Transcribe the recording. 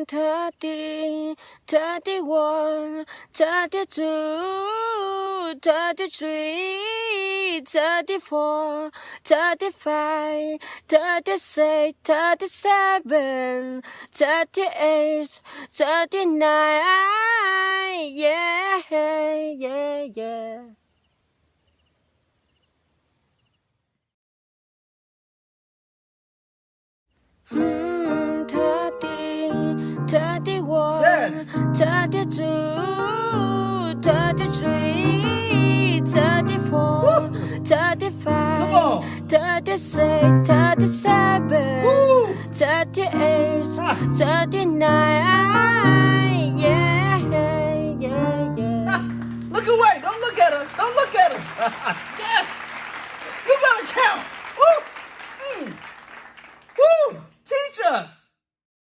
30, 31, 32, 33, 34, 35, 36, 37, 38, 39. Yeah, yeah, yeah. Hmm, 30, 31, Yes. 32, 33, 34, 35, Come on. 36, 37, Woo. 38, Ah. 39. Yeah, yeah, yeah. Look away. Don't look at us. Don't look at us.